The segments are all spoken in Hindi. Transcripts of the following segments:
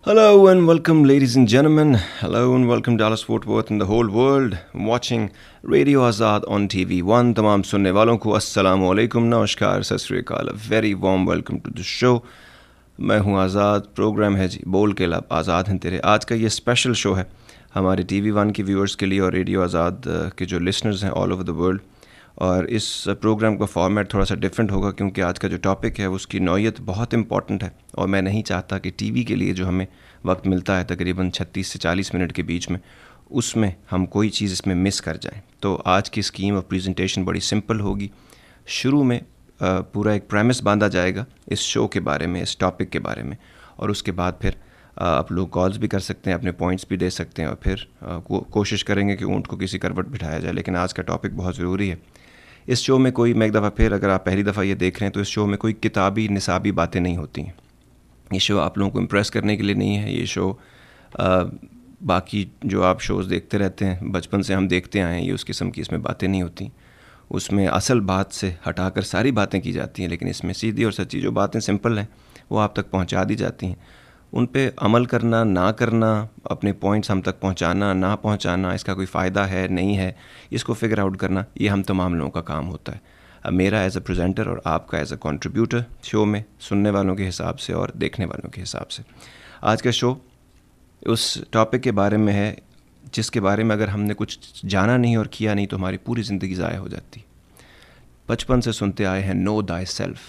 Hello and welcome, ladies and gentlemen. Hello and welcome, Dallas Fort Worth and the whole world watching Radio Azad on TV1. तमाम सुनने वालों को अस्सलाम वालेकुम, नमस्कार, सत श्री अकाल. A very warm welcome to the show. मैं हूँ आज़ाद. प्रोग्राम है जी बोल के लब आज़ाद हैं तेरे. आज का ये स्पेशल शो है हमारे TV1 के व्यूअर्स के लिए और रेडियो आज़ाद के जो लिसनर्स हैं ऑल ओवर द वर्ल्ड. और इस प्रोग्राम का फॉर्मेट थोड़ा सा डिफरेंट होगा क्योंकि आज का जो टॉपिक है उसकी नौयत बहुत इंपॉर्टेंट है और मैं नहीं चाहता कि टीवी के लिए जो हमें वक्त मिलता है तकरीबन 36 से 40 मिनट के बीच में उसमें हम कोई चीज़ इसमें मिस कर जाएं. तो आज की स्कीम ऑफ प्रेजेंटेशन बड़ी सिंपल होगी. शुरू में पूरा एक प्रेमिस बांधा जाएगा इस शो के बारे में, इस टॉपिक के बारे में, और उसके बाद फिर आप लोग कॉल्स भी कर सकते हैं, अपने पॉइंट्स भी दे सकते हैं और फिर कोशिश करेंगे कि ऊँट को किसी करवट बिठाया जाए. लेकिन आज का टॉपिक बहुत ज़रूरी है. इस शो में कोई, मैं एक दफ़ा फिर, अगर आप पहली दफ़ा ये देख रहे हैं तो इस शो में कोई किताबी निसाबी बातें नहीं होती हैं. ये शो आप लोगों को इम्प्रेस करने के लिए नहीं है. ये शो बाकी जो आप शोज़ देखते रहते हैं बचपन से हम देखते आए हैं, ये उस किस्म की इसमें बातें नहीं होती. उसमें असल बात से हटाकर सारी बातें की जाती हैं, लेकिन इसमें सीधी और सच्ची जो बातें सिंपल हैं वो आप तक पहुंचा दी जाती हैं. उन पे अमल करना ना करना, अपने पॉइंट्स हम तक पहुंचाना ना पहुंचाना, इसका कोई फ़ायदा है नहीं है, इसको फिगर आउट करना, ये हम तमाम लोगों का काम होता है. अब मेरा एज अ प्रेजेंटर और आपका एज अ कंट्रीब्यूटर शो में, सुनने वालों के हिसाब से और देखने वालों के हिसाब से. आज का शो उस टॉपिक के बारे में है जिसके बारे में अगर हमने कुछ जाना नहीं और किया नहीं तो हमारी पूरी ज़िंदगी ज़ाया हो जाती. बचपन से सुनते आए हैं, no thy self,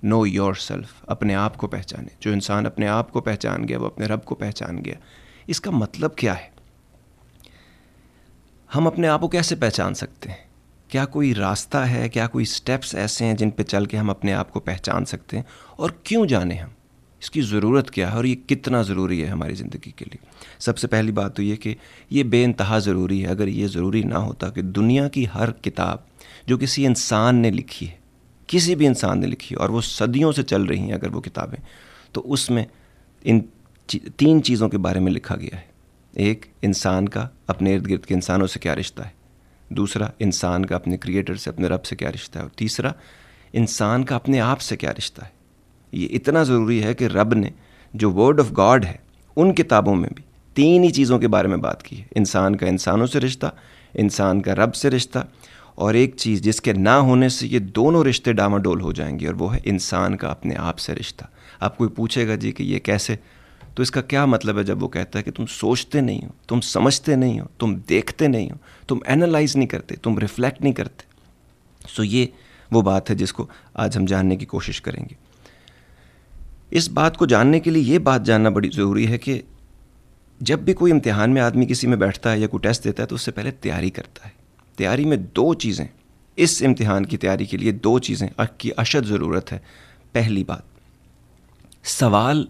know your self. अपने आप को पहचाने. जो इंसान अपने आप को पहचान गया वो अपने रब को पहचान गया. इसका मतलब क्या है? हम अपने आप को कैसे पहचान सकते हैं? क्या कोई रास्ता है, क्या कोई स्टेप्स ऐसे हैं जिन पे चल के हम अपने आप को पहचान सकते हैं? और क्यों जाने हम? इसकी ज़रूरत क्या है और ये कितना ज़रूरी है हमारी ज़िंदगी के लिए? सबसे पहली बात तो ये कि ये बेइंतहा ज़रूरी है. अगर ये ज़रूरी ना होता कि दुनिया की हर किताब जो किसी इंसान ने लिखी है, किसी भी इंसान ने लिखी है, और वो सदियों से चल रही हैं अगर वो किताबें, तो उसमें इन तीन चीज़ों के बारे में लिखा गया है. एक, इंसान का अपने इर्द गिर्द के इंसानों से क्या रिश्ता है. दूसरा, इंसान का अपने क्रिएटर से, अपने रब से क्या रिश्ता है. और तीसरा, इंसान का अपने आप से क्या रिश्ता है. ये इतना ज़रूरी है कि रब ने जो वर्ड ऑफ गॉड है उन किताबों में भी तीन ही चीज़ों के बारे में बात की है. इंसान का इंसानों से रिश्ता, इंसान का रब से रिश्ता, और एक चीज़ जिसके ना होने से ये दोनों रिश्ते डामाडोल हो जाएंगे, और वो है इंसान का अपने आप से रिश्ता. आप कोई पूछेगा जी कि ये कैसे, तो इसका क्या मतलब है जब वो कहता है कि तुम सोचते नहीं हो, तुम समझते नहीं हो, तुम देखते नहीं हो, तुम एनालाइज नहीं करते, तुम रिफ्लेक्ट नहीं करते. सो ये वो बात है जिसको आज हम जानने की कोशिश करेंगे. इस बात को जानने के लिए ये बात जानना बड़ी ज़रूरी है कि जब भी कोई इम्तिहान में आदमी किसी में बैठता है या कोई टेस्ट देता है तो उससे पहले तैयारी करता है. तैयारी में दो चीज़ें, इस इम्तिहान की तैयारी के लिए दो चीज़ें की अशद ज़रूरत है. पहली बात, सवाल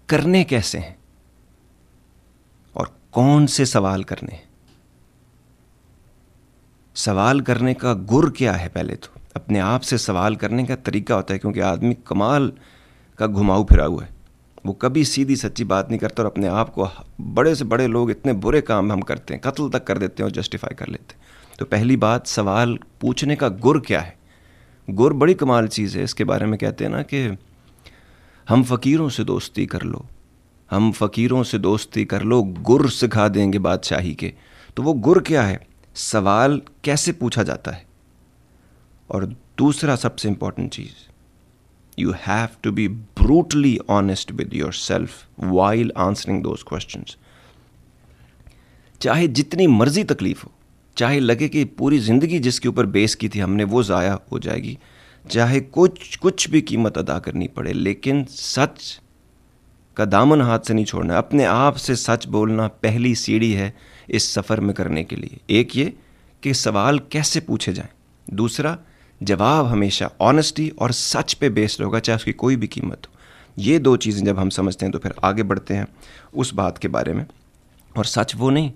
करने कैसे हैं और कौन से सवाल करने हैं. सवाल करने का गुर क्या है? पहले तो अपने आप से सवाल करने का तरीका होता है, क्योंकि आदमी कमाल का घुमाऊ फिरा हुआ है. वो कभी सीधी सच्ची बात नहीं करता और अपने आप को, बड़े से बड़े लोग इतने बुरे काम हम करते हैं, कत्ल तक कर देते हैं और जस्टिफाई कर लेते हैं. तो पहली बात, सवाल पूछने का गुर क्या है. गुर बड़ी कमाल चीज़ है. इसके बारे में कहते हैं ना कि हम फ़कीरों से दोस्ती कर लो, हम फ़कीरों से दोस्ती कर लो, गुर सिखा देंगे बादशाही के. तो वो गुर क्या है? सवाल कैसे पूछा जाता है. और दूसरा सबसे important cheese, you have to be brutally honest with yourself while answering those questions. चाहे जितनी मर्जी तकलीफ हो, चाहे लगे कि पूरी ज़िंदगी जिसके ऊपर बेस की थी हमने वो ज़ाया हो जाएगी, चाहे कुछ भी कीमत अदा करनी पड़े, लेकिन सच का दामन हाथ से नहीं छोड़ना. अपने आप से सच बोलना पहली सीढ़ी है इस सफ़र में करने के लिए. एक ये कि सवाल कैसे पूछे जाएं. दूसरा, जवाब हमेशा ऑनेस्टी और सच पे बेस्ड होगा, चाहे उसकी कोई भी कीमत हो. ये दो चीज़ें जब हम समझते हैं तो फिर आगे बढ़ते हैं उस बात के बारे में. और सच वो नहीं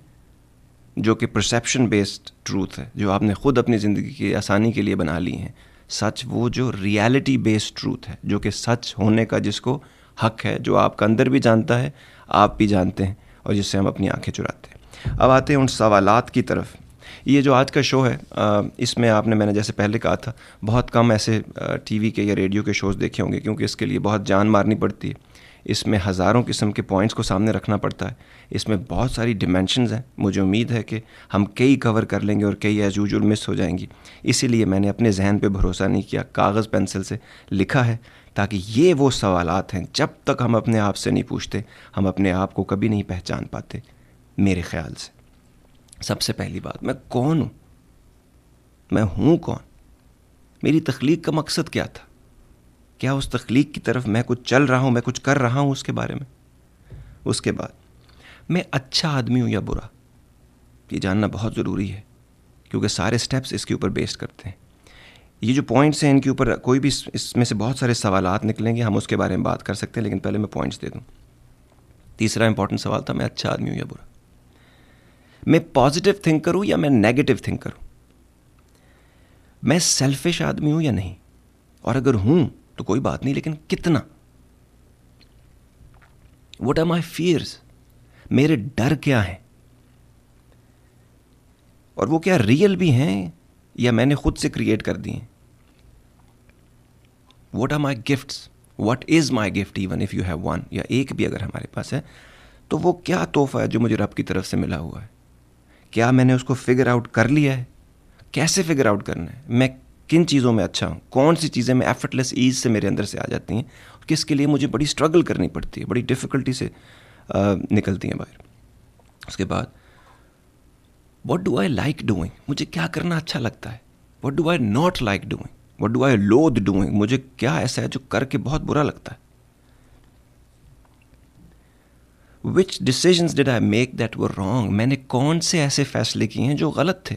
जो कि परसेप्शन बेस्ड ट्रूथ है, जो आपने ख़ुद अपनी ज़िंदगी की आसानी के लिए बना ली हैं. सच वो जो रियलिटी बेस्ड ट्रूथ है, जो कि सच होने का जिसको हक है, जो आपका अंदर भी जानता है, आप भी जानते हैं, और जिससे हम अपनी आंखें चुराते हैं. अब आते हैं उन सवालात की तरफ. ये जो आज का शो है, इसमें मैंने जैसे पहले कहा था, बहुत कम ऐसे टीवी के या रेडियो के शोज़ देखे होंगे, क्योंकि इसके लिए बहुत जान मारनी पड़ती है. इसमें हज़ारों किस्म के पॉइंट्स को सामने रखना पड़ता है, इसमें बहुत सारी डिमेंशंस हैं। मुझे उम्मीद है कि हम कई कवर कर लेंगे और कई एज यूजुअल मिस हो जाएंगी। इसीलिए मैंने अपने जहन पे भरोसा नहीं किया, कागज़ पेंसिल से लिखा है, ताकि ये वो सवालात हैं जब तक हम अपने आप से नहीं पूछते हम अपने आप को कभी नहीं पहचान पाते। मेरे ख़्याल से सबसे पहली बात, मैं कौन हूँ, मैं हूँ कौन, मेरी तख्लीक का मकसद क्या था, क्या उस तख्लीक की तरफ मैं कुछ चल रहा हूँ, मैं कुछ कर रहा हूँ उसके बारे में। उसके बाद मैं अच्छा आदमी हूँ या बुरा, ये जानना बहुत ज़रूरी है, क्योंकि सारे स्टेप्स इसके ऊपर बेस्ड करते हैं। ये जो पॉइंट्स हैं इनके ऊपर कोई भी इसमें से बहुत सारे सवालात निकलेंगे, हम उसके बारे में बात कर सकते हैं, लेकिन पहले मैं पॉइंट्स दे दूँ। तीसरा इंपॉर्टेंट सवाल था, मैं अच्छा आदमी हूँ या बुरा, मैं पॉजिटिव थिंक करूँ या मैं नेगेटिव थिंक करूँ, मैं सेल्फिश आदमी हूँ या नहीं, और अगर हूँ तो कोई बात नहीं, लेकिन कितना। व्हाट आर माई फियर्स, मेरे डर क्या हैं, और वो क्या रियल भी हैं या मैंने खुद से क्रिएट कर दिए। What are my gifts, what is my gift even if you have one, या एक भी अगर हमारे पास है तो वो क्या तोहफा है जो मुझे रब की तरफ से मिला हुआ है। क्या मैंने उसको फिगर आउट कर लिया है, कैसे फिगर आउट करना है, मैं किन चीज़ों में अच्छा हूँ, कौन सी चीज़ें मैं एफर्टलेस ईज से मेरे अंदर से आ जाती हैं, किसके लिए मुझे बड़ी स्ट्रगल करनी पड़ती है, बड़ी डिफ़िकल्टी से निकलती हैं बाहर। उसके बाद what do I like doing, मुझे क्या करना अच्छा लगता है, what do I not like doing, what do I लोथ डूइंग, मुझे क्या ऐसा है जो करके बहुत बुरा लगता है। Which decisions did I make that were wrong, मैंने कौन से ऐसे फैसले किए हैं जो गलत थे,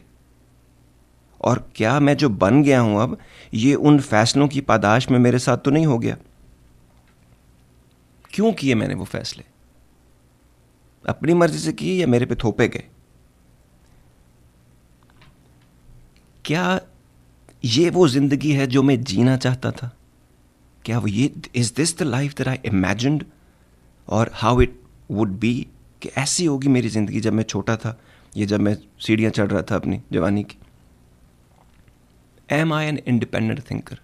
और क्या मैं जो बन गया हूं अब ये उन फैसलों की पादाश में मेरे साथ तो नहीं हो गया। क्यों किए मैंने वो फैसले, अपनी मर्जी से किए या मेरे पे थोपे गए। क्या ये वो जिंदगी है जो मैं जीना चाहता था, क्या वो ये is this the life that I imagined, और हाउ इट वुड बी, कि ऐसी होगी मेरी ज़िंदगी जब मैं छोटा था, ये जब मैं सीढ़ियाँ चढ़ रहा था अपनी जवानी की। Am I an independent thinker,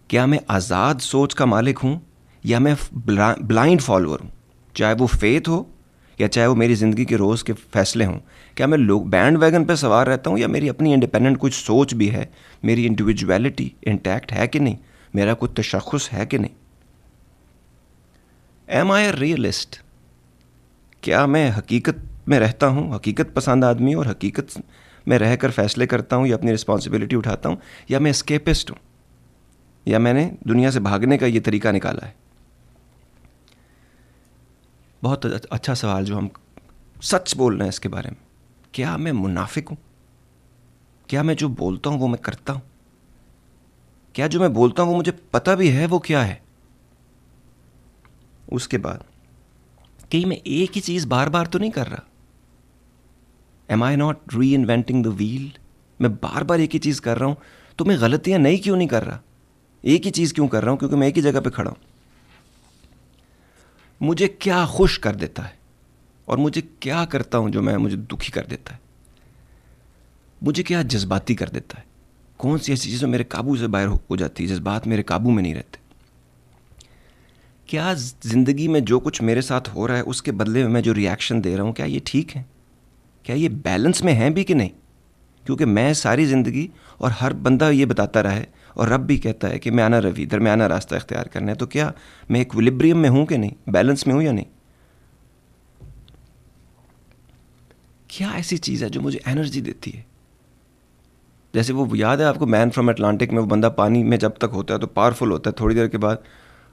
क्या मैं आज़ाद सोच का मालिक हूँ या मैं ब्लाइंड फॉलोअर हूँ, चाहे वो फेथ हो या चाहे वो मेरी ज़िंदगी के रोज़ के फैसले हों। क्या मैं लोग बैंड वैगन पर सवार रहता हूँ या मेरी अपनी इंडिपेंडेंट कुछ सोच भी है, मेरी इंडिविजुअलिटी इंटैक्ट है कि नहीं, मेरा कुछ तशख़्ख़ुस है कि नहीं। एम आई ए रियलिस्ट, क्या मैं हकीकत में रहता हूँ, हकीकत पसंद आदमी और हकीकत में रहकर फ़ैसले करता हूँ या अपनी रिस्पॉन्सिबिलिटी उठाता हूँ, या मैं एस्केपिस्ट हूँ, या मैंने दुनिया से भागने का ये तरीका निकाला है। बहुत अच्छा सवाल जो हम सच बोल रहे हैं इसके बारे में। क्या मैं मुनाफिक हूँ, क्या मैं जो बोलता हूँ वो मैं करता हूँ, क्या जो मैं बोलता हूँ वो मुझे पता भी है वो क्या है। उसके बाद कि मैं एक ही चीज़ बार बार तो नहीं कर रहा। एम आई नॉट री इन्वेंटिंग द व्हील, मैं बार बार एक ही चीज़ कर रहा हूँ तो मैं गलतियाँ नई क्यों नहीं कर रहा, एक ही चीज़ क्यों कर रहा हूँ, क्योंकि मैं एक ही जगह पे खड़ा हूँ। मुझे क्या खुश कर देता है और मुझे क्या करता हूँ जो मुझे दुखी कर देता है, मुझे क्या जज्बाती कर देता है, कौन सी ऐसी चीज़ें मेरे काबू से बाहर हो जाती है, जज्बात मेरे काबू में नहीं रहते। क्या ज़िंदगी में जो कुछ मेरे साथ हो रहा है उसके बदले में मैं जो रिएक्शन दे रहा हूँ क्या ये ठीक है, क्या ये बैलेंस में है भी कि नहीं। क्योंकि मैं सारी ज़िंदगी और हर बंदा ये बताता रहा है और रब भी कहता है कि म्याना रवि, दरम्याना रास्ता इख्तियार करना है, तो क्या मैं इक्विलिब्रियम में हूँ कि नहीं, बैलेंस में हूँ या नहीं। क्या ऐसी चीज़ है जो मुझे एनर्जी देती है। जैसे वो याद है आपको मैन फ्रॉम अटलांटिक में, वो बंदा पानी में जब तक होता है तो पावरफुल होता है, थोड़ी देर के बाद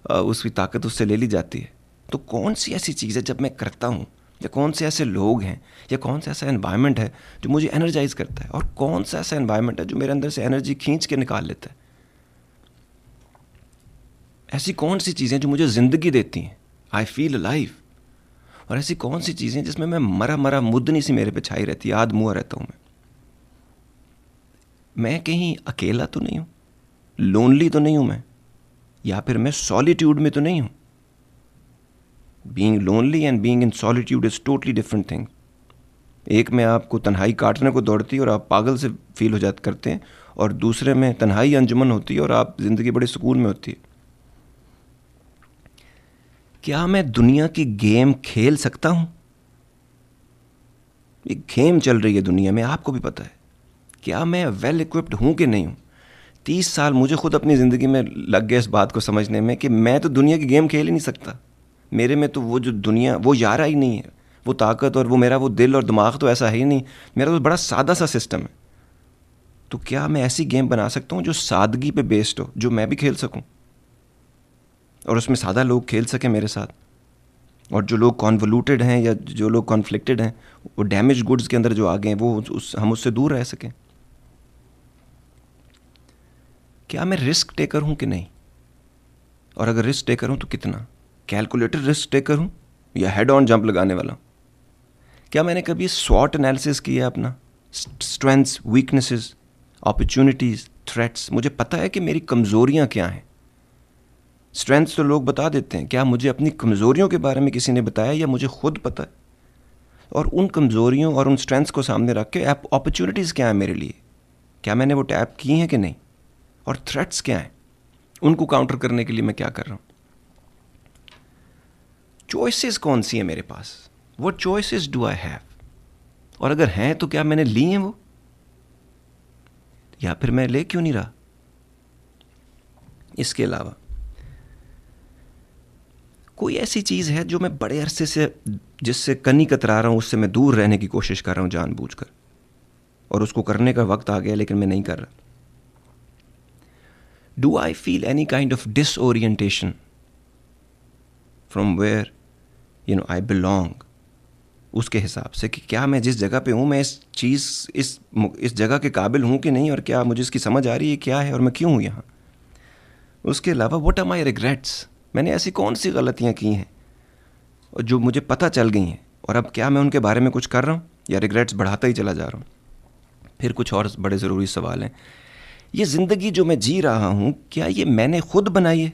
उसकी ताकत उससे ले ली जाती है। तो कौन सी ऐसी चीज़ है जब मैं करता हूँ, या कौन से ऐसे लोग हैं या कौन सा ऐसा एनवायरनमेंट है जो मुझे एनर्जाइज करता है, और कौन सा ऐसा एनवायरनमेंट है जो मेरे अंदर से एनर्जी खींच के निकाल लेता है। ऐसी कौन सी चीज़ें जो मुझे ज़िंदगी देती हैं, आई फील अलाइव, और ऐसी कौन सी चीज़ें जिसमें मैं मरा मरा मुद्दनी सी मेरे पे छाई रहती है, आध मुआ रहता हूँ मैं कहीं अकेला तो नहीं हूँ, लोनली तो नहीं हूँ मैं, या फिर मैं सॉलिट्यूड में तो नहीं हूँ। Being lonely and being in solitude is totally different thing. एक में आपको तन्हाई काटने को दौड़ती है और आप पागल से फील हो जाते करते हैं, और दूसरे में तन्हाई अंजुमन होती है और आप ज़िंदगी बड़े सुकून में होती है। क्या मैं दुनिया की गेम खेल सकता हूं? एक गेम चल रही है दुनिया में, आपको भी पता है। क्या मैं वेल इक्विप्ड हूं कि नहीं हूं? 30 साल मुझे खुद अपनी ज़िंदगी में लग गए इस बात को समझने में कि मैं तो दुनिया की गेम खेल ही नहीं सकता। मेरे में तो वो जो दुनिया, वो यारा ही नहीं है, वो ताकत और वो मेरा वो दिल और दिमाग तो ऐसा है ही नहीं। मेरा तो बड़ा सादा सा सिस्टम है। तो क्या मैं ऐसी गेम बना सकता हूँ जो सादगी पे बेस्ड हो, जो मैं भी खेल सकूँ और उसमें सादा लोग खेल सकें मेरे साथ, और जो लोग कॉन्वोल्यूटेड हैं या जो लोग कॉन्फ्लिक्टेड हैं, वो डैमेज गुड्स के अंदर जो आ गए हैं, वो हम उससे दूर रह सकें। क्या मैं रिस्क टेकर हूँ कि नहीं? और अगर रिस्क टेकर हूँ तो कितना? कैलकुलेटेड रिस्क टेकर हूँ या हेड ऑन जंप लगाने वाला हूँ? क्या मैंने कभी स्वॉट एनालिसिस किया अपना? Strengths, weaknesses, opportunities, threats. मुझे पता है कि मेरी कमज़ोरियाँ क्या हैं। स्ट्रेंथ्स तो लोग बता देते हैं, क्या मुझे अपनी कमज़ोरियों के बारे में किसी ने बताया या मुझे खुद पता है? और उन कमज़ोरियों और उन स्ट्रेंथ्स को सामने रख के अपॉर्चुनिटीज़ क्या है मेरे लिए, क्या मैंने वो टैप की हैं कि नहीं? और थ्रेट्स क्या हैं, उनको काउंटर करने के लिए मैं क्या कर रहा हूँ? चॉइसेस कौन सी है मेरे पास? What choices do I have? और अगर हैं तो क्या मैंने ली हैं वो, या फिर मैं ले क्यों नहीं रहा? इसके अलावा कोई ऐसी चीज़ है जो मैं बड़े अरसे से, जिससे कनी कतरा रहा हूँ, उससे मैं दूर रहने की कोशिश कर रहा हूँ जानबूझकर, और उसको करने का वक्त आ गया लेकिन मैं नहीं कर रहा? Do I feel any kind of disorientation from where I belong? उसके हिसाब से कि क्या मैं जिस जगह पे हूँ, मैं इस चीज़, इस जगह के काबिल हूँ कि नहीं, और क्या मुझे इसकी समझ आ रही है क्या है और मैं क्यों हूँ यहाँ? उसके अलावा व्हाट आर माई रिग्रेट्स? मैंने ऐसी कौन सी गलतियाँ की हैं और जो मुझे पता चल गई हैं, और अब क्या मैं उनके बारे में कुछ कर रहा हूँ या रिग्रेट्स बढ़ाता ही चला जा रहा हूँ? फिर कुछ और बड़े ज़रूरी सवाल हैं। ये ज़िंदगी जो मैं जी रहा हूँ, क्या ये मैंने खुद बनाई है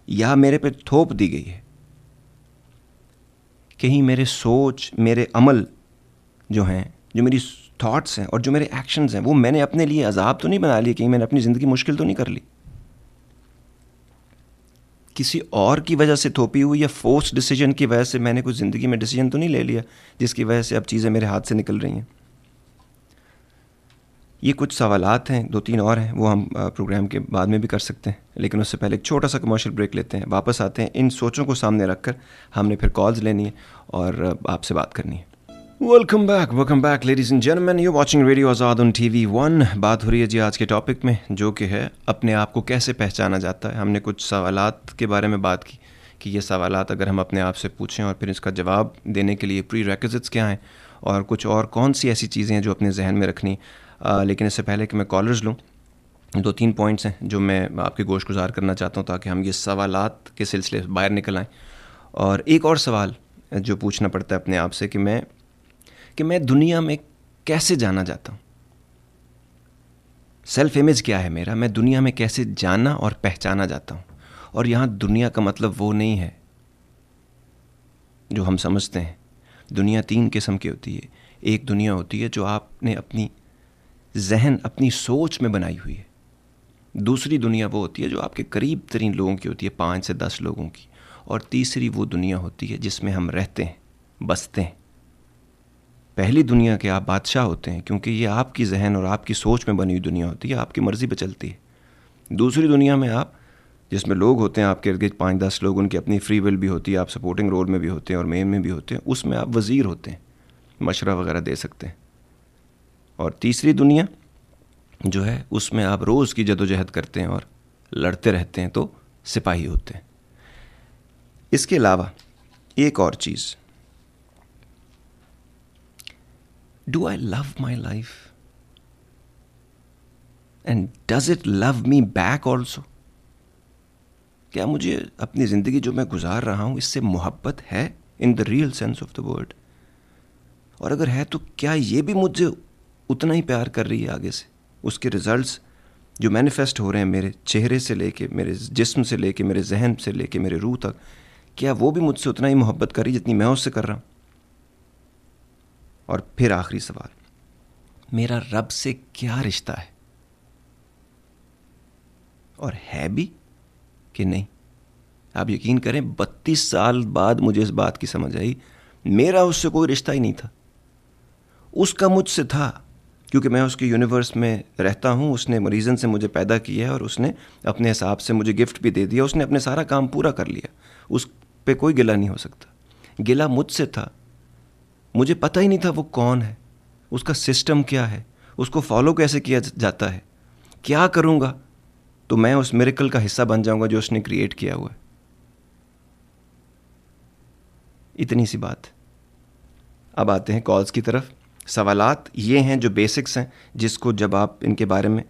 या मेरे पे थोप दी गई है? कहीं मेरे सोच, मेरे अमल जो हैं, जो मेरी थॉट्स हैं और जो मेरे एक्शंस हैं, वो मैंने अपने लिए अजाब तो नहीं बना लिए? कहीं मैंने अपनी ज़िंदगी मुश्किल तो नहीं कर ली? किसी और की वजह से थोपी हुई या फोर्स डिसीजन की वजह से मैंने कुछ ज़िंदगी में डिसीजन तो नहीं ले लिया जिसकी वजह से अब चीज़ें मेरे हाथ से निकल रही हैं? ये कुछ सवालात हैं, 2-3 और हैं, वो हम प्रोग्राम के बाद में भी कर सकते हैं, लेकिन उससे पहले एक छोटा सा कमर्शियल ब्रेक लेते हैं। वापस आते हैं। इन सोचों को सामने रखकर हमने फिर कॉल्स लेनी है और आपसे बात करनी है। Welcome back ladies and gentleman, you watching radio Azad on TV1। बात हो रही है जी आज के टॉपिक में, जो कि है अपने आप को कैसे पहचाना जाता है। हमने कुछ सवालात के बारे में बात की कि ये सवालात अगर हम अपने आप से पूछें और फिर इसका जवाब देने के लिए प्री रेक्विजिट्स क्या हैं, और कुछ और कौन सी ऐसी चीज़ें हैं जो अपने जहन में रखनी। लेकिन इससे पहले कि मैं कॉलर्स लूँ, 2-3 पॉइंट्स हैं जो मैं आपके गोश गुजार करना चाहता हूँ ताकि हम ये सवालात के सिलसिले से बाहर निकल आएँ। और एक और सवाल जो पूछना पड़ता है अपने आप से कि मैं दुनिया में कैसे जाना जाता हूँ। सेल्फ इमेज क्या है मेरा, मैं दुनिया में कैसे जाना और पहचाना जाता हूँ। और यहाँ दुनिया का मतलब वो नहीं है जो हम समझते हैं। दुनिया 3 किस्म की होती है। एक दुनिया होती है जो आपने अपनी जहन, अपनी सोच में बनाई हुई है। दूसरी दुनिया वो होती है जो आपके करीब तरीन लोगों की होती है, 5 से 10 लोगों की। और तीसरी वो दुनिया होती है जिसमें हम रहते हैं, बसते हैं। पहली दुनिया के आप बादशाह होते हैं क्योंकि ये आपकी जहन और आपकी सोच में बनी हुई दुनिया होती है, आपकी मर्ज़ी पे चलती है। दूसरी दुनिया में आप, जिसमें लोग होते हैं आपके इर्द गिर्द 5-10 लोग, उनकी अपनी फ्री विल भी होती है, आप सपोर्टिंग रोल में भी होते हैं और मेन में भी होते हैं, उसमें आप वज़ीर होते हैं, मशवरा वगैरह दे सकते हैं। और तीसरी दुनिया जो है उसमें आप रोज़ की जदोजहद करते हैं और लड़ते रहते हैं, तो सिपाही होते हैं। इसके अलावा एक और चीज़, do I love my life and does it love me back also? क्या मुझे अपनी ज़िंदगी जो मैं गुजार रहा हूँ इससे मोहब्बत है in the real sense of the word? और अगर है तो क्या ये भी मुझे उतना ही प्यार कर रही है आगे से? उसके रिजल्ट्स जो मैनिफेस्ट हो रहे हैं मेरे चेहरे से लेके, मेरे जिस्म से लेके, मेरे जहन से लेके, मेरे रूह तक, क्या वो भी मुझसे उतना ही मोहब्बत कर रही जितनी मैं उससे कर रहा हूँ? और फिर आखिरी सवाल, मेरा रब से क्या रिश्ता है, और है भी कि नहीं? आप यकीन करें 32 साल बाद मुझे इस बात की समझ आई, मेरा उससे कोई रिश्ता ही नहीं था, उसका मुझसे था, क्योंकि मैं उसके यूनिवर्स में रहता हूँ, उसने रीज़न से मुझे पैदा किया है और उसने अपने हिसाब से मुझे गिफ्ट भी दे दिया, उसने अपने सारा काम पूरा कर लिया, उस पे कोई गिला नहीं हो सकता। गिला मुझसे था, मुझे पता ही नहीं था वो कौन है, उसका सिस्टम क्या है, उसको फॉलो कैसे किया जाता है, क्या करूँगा तो मैं उस मिरेकल का हिस्सा बन जाऊँगा जो उसने क्रिएट किया हुआ है। इतनी सी बात। अब आते हैं कॉल्स की तरफ। सवालात ये हैं जो बेसिक्स हैं, जिसको जब आप इनके बारे में,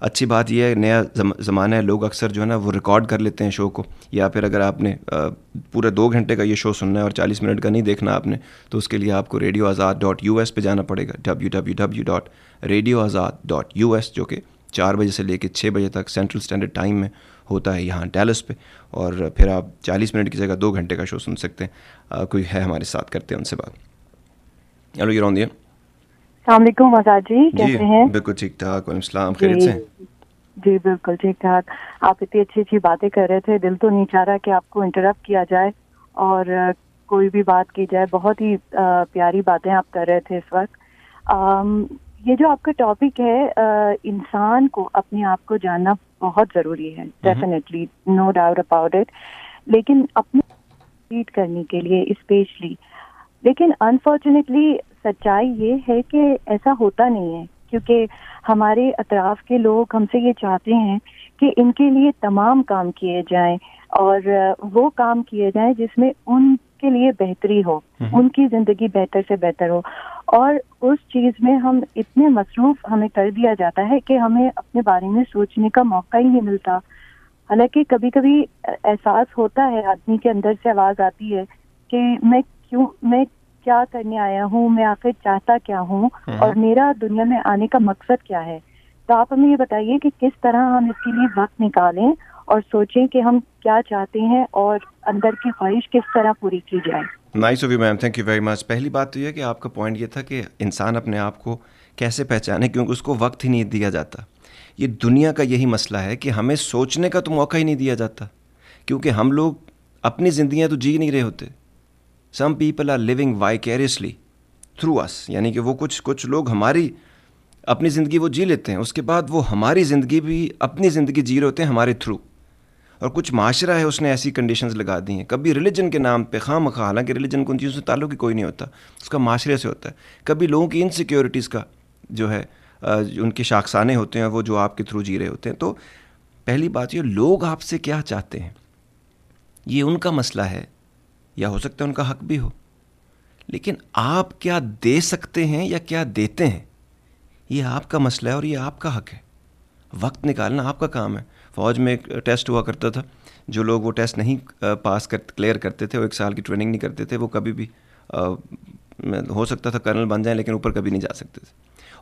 अच्छी बात यह है नया ज़माना है, लोग अक्सर जो है ना वो रिकॉर्ड कर लेते हैं शो को, या फिर अगर आपने पूरे 2 घंटे का ये शो सुनना है और 40 मिनट का नहीं देखना आपने, तो उसके लिए आपको radioazad.us पे जाना पड़ेगा, www.radioazad.us, जो कि 4 बजे से लेकर 6 बजे तक सेंट्रल स्टैंडर्ड टाइम में होता है यहाँ डैलस पे, और फिर आप 40 मिनट की जगह 2 घंटे का शो सुन सकते हैं। कोई है हमारे साथ, करते हैं उनसे बात। Hello, you're on the air. अस्सलाम वालेकुम आज़ाद जी, कैसे हैं? बिल्कुल ठीक ठाक, वालेकुम सलाम, खैरियत से? जी बिल्कुल ठीक ठाक। आप इतनी अच्छी अच्छी बातें कर रहे थे, दिल तो नहीं चाह रहा कि आपको इंटरप्ट किया जाए और कोई भी बात की जाए। बहुत ही प्यारी बातें आप कर रहे थे इस वक्त। ये जो आपका टॉपिक है, इंसान को अपने आप को जानना बहुत ज़रूरी है, definitely, no doubt about it, लेकिन अपने ट्रीट करने के लिए स्पेशली। लेकिन अनफॉर्चुनेटली सच्चाई ये है कि ऐसा होता नहीं है, क्योंकि हमारे अतराफ के लोग हमसे ये चाहते हैं कि इनके लिए तमाम काम किए जाएं और वो काम किए जाएं जिसमें उनके लिए बेहतरी हो, उनकी ज़िंदगी बेहतर से बेहतर हो। और उस चीज़ में हम इतने मसरूफ़ हमें कर दिया जाता है कि हमें अपने बारे में सोचने का मौका ही नहीं मिलता। हालांकि कभी कभी एहसास होता है, आदमी के अंदर से आवाज़ आती है कि मैं क्या करने आया हूँ, मैं आखिर चाहता क्या हूँ और मेरा दुनिया में आने का मकसद क्या है। तो आप हमें ये बताइए कि किस तरह हम इसके लिए वक्त निकालें और सोचें कि हम क्या चाहते हैं और अंदर की ख्वाहिश किस तरह पूरी की जाए। Nice of you ma'am, thank you very much. पहली बात तो यह है कि आपका पॉइंट ये था कि इंसान अपने आप को कैसे पहचाने, क्योंकि उसको वक्त ही नहीं दिया जाता। ये दुनिया का यही मसला है कि हमें सोचने का तो मौका ही नहीं दिया जाता, क्योंकि हम लोग अपनी ज़िंदगियाँ तो जी नहीं रहे होते। Some people are living vicariously through us, यानी कि वो कुछ लोग हमारी अपनी ज़िंदगी वो जी लेते हैं, उसके बाद वो हमारी ज़िंदगी भी अपनी ज़िंदगी जी रहे होते हैं हमारे थ्रू। और कुछ माशरा है उसने ऐसी कंडीशंस लगा दी हैं, कभी रिलीजन के नाम पे खामखा, हालांकि रिलीजन को उन चीज़ों से ताल्लुक ही कोई नहीं होता, उसका माशरे से होता है। कभी लोगों की इनसिक्योरिटीज़ का जो है उनके शाखसाने होते हैं, वो जो आपके थ्रू जी रहे होते हैं। तो पहली बात ये, लोग आपसे क्या चाहते हैं ये उनका मसला है, या हो सकता है उनका हक भी हो, लेकिन आप क्या दे सकते हैं या क्या देते हैं ये आपका मसला है और ये आपका हक है। वक्त निकालना आपका काम है। फ़ौज में एक टेस्ट हुआ करता था, जो लोग वो टेस्ट नहीं क्लियर करते थे, वो 1 साल की ट्रेनिंग नहीं करते थे, वो कभी भी हो सकता था कर्नल बन जाएं, लेकिन ऊपर कभी नहीं जा सकते थे।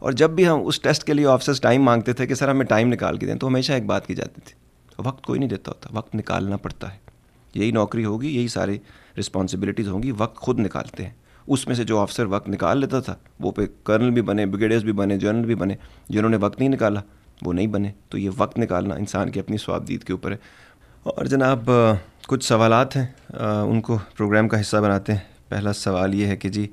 और जब भी हम उस टेस्ट के लिए ऑफिसर्स टाइम मांगते थे कि सर हमें टाइम निकाल के दें, तो हमेशा एक बात की जाती थी, वक्त कोई नहीं देता होता, वक्त निकालना पड़ता है। यही नौकरी होगी, यही सारी रिस्पॉन्सिबिलिटीज़ होंगी, वक्त खुद निकालते हैं। उसमें से जो ऑफिसर वक्त निकाल लेता था वो पे कर्नल भी बने, ब्रिगेडियर्स भी बने, जनरल भी बने। जिन्होंने वक्त नहीं निकाला वो नहीं बने। तो ये वक्त निकालना इंसान की अपनी स्वाबदीद के ऊपर है। और जनाब कुछ सवालात हैं, उनको प्रोग्राम का हिस्सा बनाते हैं। पहला सवाल ये है कि जी,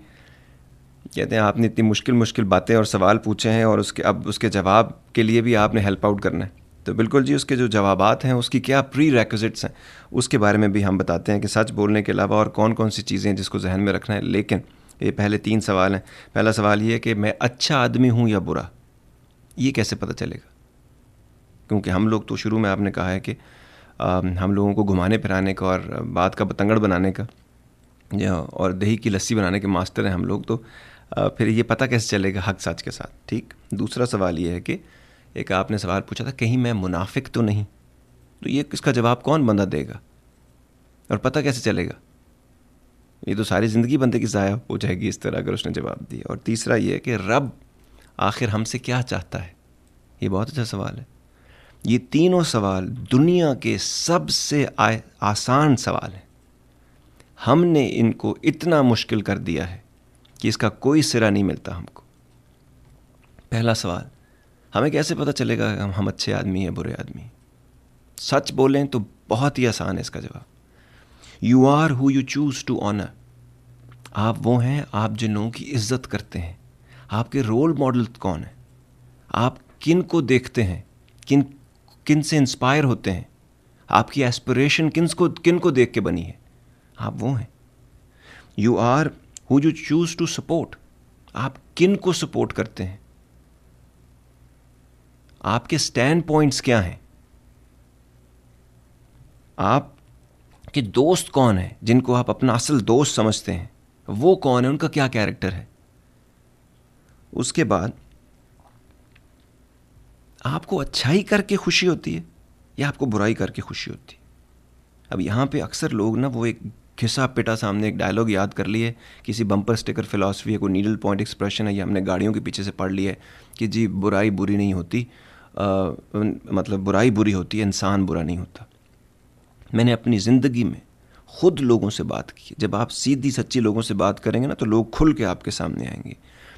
कहते हैं आपने इतनी मुश्किल मुश्किल बातें और सवाल पूछे हैं और उसके जवाब के लिए भी आपने हेल्प आउट करना है। तो बिल्कुल जी, उसके जो जवाबात हैं उसकी क्या प्री रेक्विजिट्स हैं उसके बारे में भी हम बताते हैं कि सच बोलने के अलावा और कौन कौन सी चीज़ें हैं जिसको जहन में रखना है। लेकिन ये पहले 3 सवाल हैं। पहला सवाल ये है कि मैं अच्छा आदमी हूँ या बुरा, ये कैसे पता चलेगा? क्योंकि हम लोग तो शुरू में आपने कहा है कि हम लोगों को घुमाने फिराने का और बात का बतंगड़ बनाने का और दही की लस्सी बनाने के मास्टर हैं हम लोग। तो फिर ये पता कैसे चलेगा हक सच के साथ? ठीक। दूसरा सवाल ये है कि एक आपने सवाल पूछा था, कहीं मैं मुनाफिक तो नहीं? तो ये इसका जवाब कौन बंदा देगा और पता कैसे चलेगा? ये तो सारी ज़िंदगी बंदे की ज़ाया हो जाएगी इस तरह अगर उसने जवाब दिया। और तीसरा ये है कि रब आखिर हमसे क्या चाहता है? ये बहुत अच्छा सवाल है। ये तीनों सवाल दुनिया के सबसे आसान सवाल हैं। हमने इनको इतना मुश्किल कर दिया है कि इसका कोई सिरा नहीं मिलता हमको। पहला सवाल, हमें कैसे पता चलेगा हम अच्छे आदमी हैं बुरे आदमी? सच बोलें तो बहुत ही आसान है इसका जवाब। You are who you choose to honour. आप वो हैं आप जिन लोगों की इज्जत करते हैं। आपके रोल मॉडल कौन है, आप किन को देखते हैं, किन किन से इंस्पायर होते हैं, आपकी एस्पिरेशन किन को देख के बनी है, आप वो हैं। You are who you choose to support. आप किन को सपोर्ट करते हैं, आपके स्टैंड पॉइंट्स क्या हैं, आप कि दोस्त कौन है जिनको आप अपना असल दोस्त समझते हैं, वो कौन है, उनका क्या कैरेक्टर है। उसके बाद आपको अच्छाई करके खुशी होती है या आपको बुराई करके खुशी होती है। अब यहाँ पे अक्सर लोग ना वो एक घिसा पिटा सामने एक डायलॉग याद कर लिए, किसी बम्पर स्टिकर फिलॉसफी है, कोई नीडल पॉइंट एक्सप्रेशन है, या हमने गाड़ियों के पीछे से पढ़ लिया है कि जी बुराई बुरी नहीं होती, मतलब बुराई बुरी होती है, इंसान बुरा नहीं होता। मैंने अपनी ज़िंदगी में ख़ुद लोगों से बात की। जब आप सीधी सच्ची लोगों से बात करेंगे ना तो लोग खुल के आपके सामने आएंगे।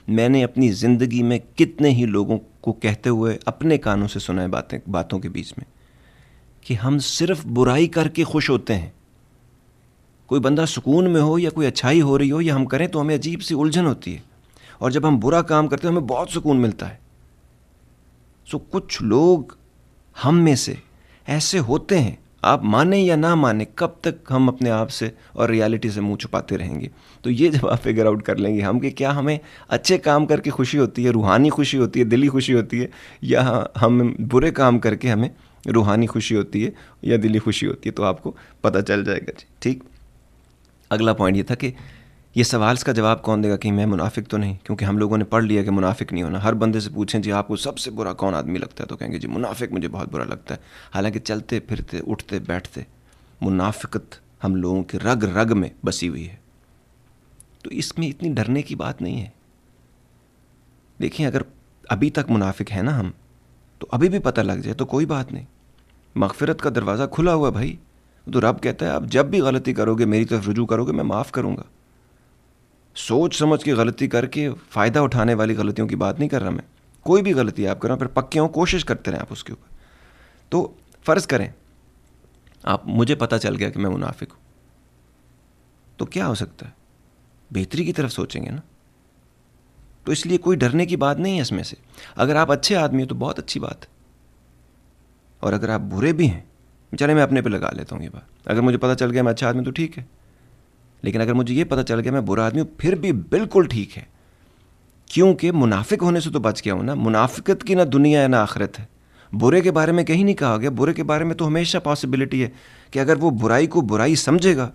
मैंने अपनी ज़िंदगी में कितने ही लोगों को कहते हुए अपने कानों से सुना है बातों के बीच में कि हम सिर्फ बुराई करके खुश होते हैं। कोई बंदा सुकून में हो या कोई अच्छाई हो रही हो या हम करें तो हमें अजीब सी उलझन होती है, और जब हम बुरा काम करते हैं हमें बहुत सुकून मिलता है। सो कुछ लोग हम में से ऐसे होते हैं, आप माने या ना माने, कब तक हम अपने आप से और रियलिटी से मुंह छुपाते रहेंगे। तो ये जब आप फिगर आउट कर लेंगे हम कि क्या हमें अच्छे काम करके खुशी होती है, रूहानी खुशी होती है, दिली खुशी होती है, या हम बुरे काम करके हमें रूहानी खुशी होती है या दिली खुशी होती है, तो आपको पता चल जाएगा जी। ठीक। अगला पॉइंट ये था कि ये सवाल का जवाब कौन देगा कि मैं मुनाफिक तो नहीं, क्योंकि हम लोगों ने पढ़ लिया कि मुनाफिक नहीं होना। हर बंदे से पूछें जी आपको सबसे बुरा कौन आदमी लगता है, तो कहेंगे जी मुनाफिक मुझे बहुत बुरा लगता है। हालांकि चलते फिरते उठते बैठते मुनाफिकत हम लोगों के रग रग में बसी हुई है। तो इसमें इतनी डरने की बात नहीं है। देखिए अगर अभी तक मुनाफिक है ना हम, तो अभी भी पता लग जाए तो कोई बात नहीं, मगफिरत का दरवाज़ा खुला हुआ भाई। तो रब कहता है आप जब भी गलती करोगे मेरी तरफ रुजू करोगे मैं माफ़ करूँगा। सोच समझ के गलती करके फ़ायदा उठाने वाली गलतियों की बात नहीं कर रहा मैं। कोई भी गलती आप करो फिर पक्के हो, कोशिश करते रहें आप उसके ऊपर। तो फ़र्ज़ करें आप, मुझे पता चल गया कि मैं मुनाफिक हूँ, तो क्या हो सकता है, बेहतरी की तरफ सोचेंगे ना। तो इसलिए कोई डरने की बात नहीं है इसमें से। अगर आप अच्छे आदमी हो तो बहुत अच्छी बात है, और अगर आप बुरे भी हैं, चले मैं अपने पे लगा लेता हूँ ये बात, अगर मुझे पता चल गया मैं अच्छा आदमी तो ठीक है, लेकिन अगर मुझे ये पता चल गया मैं बुरा आदमी हूँ फिर भी बिल्कुल ठीक है, क्योंकि मुनाफिक होने से तो बच गया हूँ ना। मुनाफिकत की ना दुनिया है ना आखिरत है। बुरे के बारे में कहीं नहीं कहा गया। बुरे के बारे में तो हमेशा पॉसिबिलिटी है कि अगर वो बुराई को बुराई समझेगा,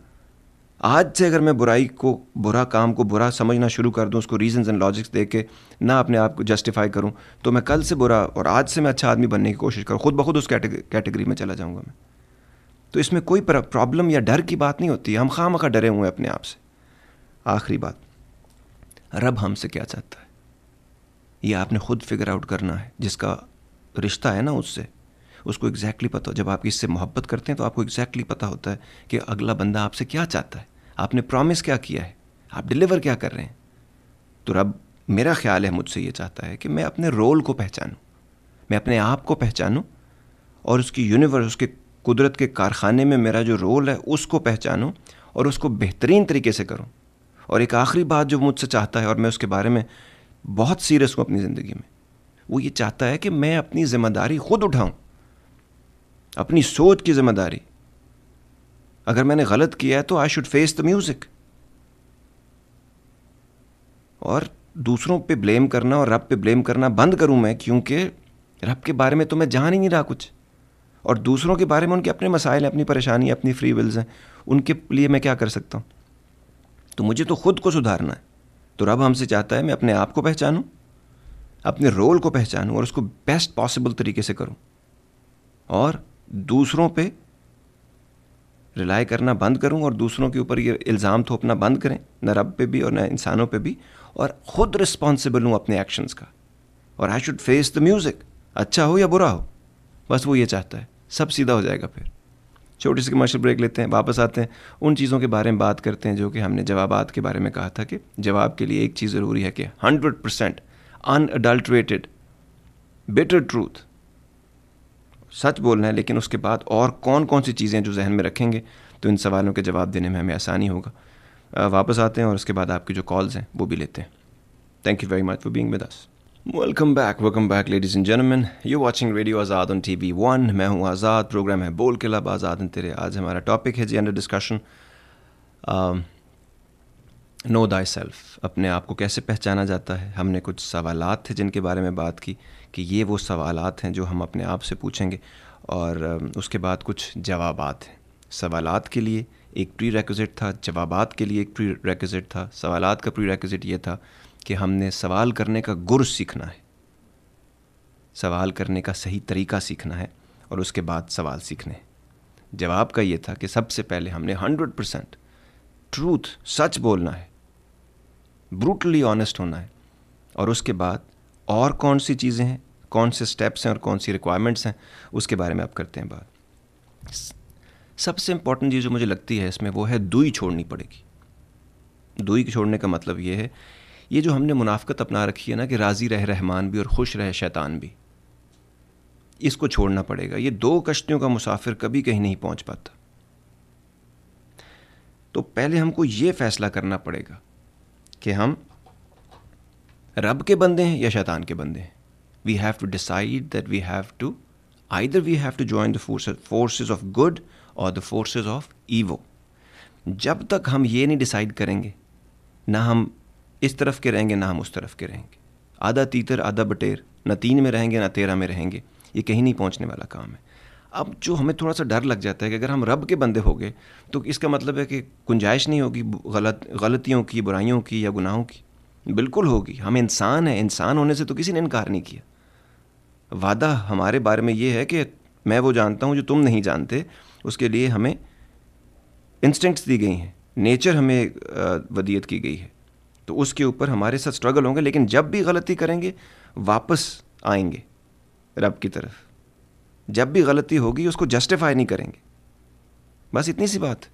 आज से अगर मैं बुराई को, बुरा काम को बुरा समझना शुरू कर दूं, उसको रीजंस एंड लॉजिक्स दे के ना अपने आप को जस्टिफाई करूं, तो मैं कल से बुरा और आज से मैं अच्छा आदमी बनने की कोशिश करूं, खुद ब खुद उस कैटेगरी में चला जाऊंगा मैं। तो इसमें कोई प्रॉब्लम या डर की बात नहीं होती। हम खामखा डरे हुए हैं अपने आप से। आखिरी बात, रब हमसे क्या चाहता है ये आपने खुद फिगर आउट करना है। जिसका रिश्ता है ना उससे, उसको एग्जैक्टली पता हो। जब आप इससे मोहब्बत करते हैं तो आपको एग्जैक्टली पता होता है कि अगला बंदा आपसे क्या चाहता है, आपने प्रॉमिस क्या किया है, आप डिलीवर क्या कर रहे हैं। तो रब, मेरा ख्याल है, मुझसे ये चाहता है कि मैं अपने रोल को पहचानूं, मैं अपने आप को पहचानूं, और उसकी यूनिवर्स, उसके कुदरत के कारखाने में मेरा जो रोल है उसको पहचानूं और उसको बेहतरीन तरीके से करूं। और एक आखिरी बात जो मुझसे चाहता है, और मैं उसके बारे में बहुत सीरियस हूँ अपनी ज़िंदगी में, वो ये चाहता है कि मैं अपनी ज़िम्मेदारी खुद उठाऊं, अपनी सोच की ज़िम्मेदारी। अगर मैंने गलत किया है तो I should face the music. और दूसरों पे ब्लेम करना और रब पे ब्लेम करना बंद करूं मैं, क्योंकि रब के बारे में तो मैं जान ही नहीं रहा कुछ, और दूसरों के बारे में उनके अपने मसाइल हैं, अपनी परेशानी, अपनी फ्री विल्स हैं, उनके लिए मैं क्या कर सकता हूं। तो मुझे तो खुद को सुधारना है। तो रब हमसे चाहता है मैं अपने आप को पहचानूं, अपने रोल को पहचानूं और उसको बेस्ट पॉसिबल तरीके से करूं, और दूसरों पे रिलाई करना बंद करूं, और दूसरों के ऊपर ये इल्ज़ाम थोपना बंद करें, न रब पे भी और न इंसानों पे भी, और ख़ुद रिस्पॉन्सिबल हूं अपने एक्शंस का। और I should face the music, अच्छा हो या बुरा हो, बस वो ये चाहता है, सब सीधा हो जाएगा। फिर छोटी सी कमर्शियल ब्रेक लेते हैं, वापस आते हैं, उन चीज़ों के बारे में बात करते हैं जो कि हमने जवाबात के बारे में कहा था कि जवाब के लिए एक चीज़ ज़रूरी है कि 100% अनअडल्ट्रेटेड बिटर ट्रूथ, सच बोलना है, लेकिन उसके बाद और कौन कौन सी चीज़ें जो जहन में रखेंगे तो इन सवालों के जवाब देने में हमें आसानी होगा। वापस आते हैं और उसके बाद आपकी जो कॉल्स हैं वो भी लेते हैं। Thank you very much for being with us. Welcome back ladies and gentleman, you watching radio Azad on TV1। मैं हूँ आज़ाद, प्रोग्राम है बोल के लब आज़ाद हैं तेरे। आज हमारा टॉपिक है जी under discussion, know thy self. अपने आप को कैसे पहचाना जाता है। हमने कुछ सवालात थे जिनके बारे में बात की कि ये वो सवालात हैं जो हम अपने आप से पूछेंगे, और उसके बाद कुछ जवाबात हैं। सवालात के लिए एक प्री रेक्विजिट था, जवाबात के लिए एक प्री रेक्विजिट था। सवालात का प्री रेक्विजिट ये था कि हमने सवाल करने का गुर सीखना है, सवाल करने का सही तरीका सीखना है, और उसके बाद सवाल सीखने हैं। जवाब का ये था कि सबसे पहले हमने 100% ट्रूथ, सच बोलना है, ब्रूटली ऑनेस्ट होना है, और उसके बाद और कौन सी चीज़ें हैं, कौन से स्टेप्स हैं और कौन सी रिक्वायरमेंट्स हैं, उसके बारे में आप करते हैं बात। सबसे इम्पॉर्टेंट चीज़ जो मुझे लगती है इसमें वो है दुई छोड़नी पड़ेगी। दुई छोड़ने का मतलब ये है, ये जो हमने मुनाफ़कत अपना रखी है ना कि राज़ी रहे रहमान भी और खुश रहे शैतान भी, इसको छोड़ना पड़ेगा। ये दो कश्तियों का मुसाफिर कभी कहीं नहीं पहुंच पाता। तो पहले हमको ये फैसला करना पड़ेगा कि हम रब के बंदे हैं या शैतान के बंदे हैं। We have to decide that we have to either we have to join the forces of good और द फोर्सेस ऑफ ईवो। जब तक हम ये नहीं डिसाइड करेंगे, ना हम इस तरफ के रहेंगे ना हम उस तरफ के रहेंगे, आधा तीतर आधा बटेर, ना 3 में रहेंगे ना 13 में रहेंगे, ये कहीं नहीं पहुंचने वाला काम है। अब जो हमें थोड़ा सा डर लग जाता है कि अगर हम रब के बंदे हो गए तो इसका मतलब है कि गुंजाइश नहीं होगी गलतियों की, बुराइयों की या गुनाहों की। बिल्कुल होगी। हम इंसान हैं, इंसान होने से तो किसी ने इनकार नहीं किया। वादा हमारे बारे में ये है कि मैं वो जानता हूँ जो तुम नहीं जानते। उसके लिए हमें इंस्टिंक्ट्स दी गई हैं, नेचर हमें वदीयत की गई है, तो उसके ऊपर हमारे साथ स्ट्रगल होंगे। लेकिन जब भी गलती करेंगे वापस आएंगे रब की तरफ। जब भी गलती होगी उसको जस्टिफाई नहीं करेंगे। बस इतनी सी बात।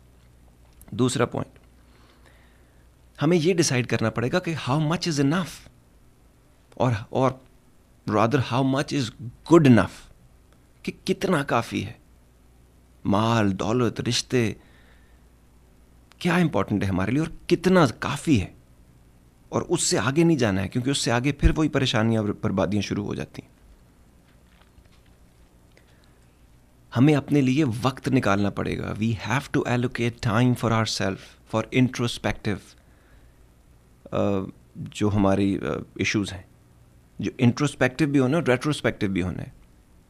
दूसरा पॉइंट, हमें ये डिसाइड करना पड़ेगा कि हाउ मच इज़ इनफ, और rather how much is good enough, कि कितना काफ़ी है। माल, दौलत, रिश्ते क्या इंपॉर्टेंट है हमारे लिए और कितना काफ़ी है, और उससे आगे नहीं जाना है, क्योंकि उससे आगे फिर वही परेशानियां और बर्बादियां शुरू हो जाती हैं। हमें अपने लिए वक्त निकालना पड़ेगा। We have to allocate time for our self, for introspective जो हमारी इश्यूज़ हैं, जो इंट्रोस्पेक्टिव भी होना है और रेट्रोस्पेक्टिव भी होना है।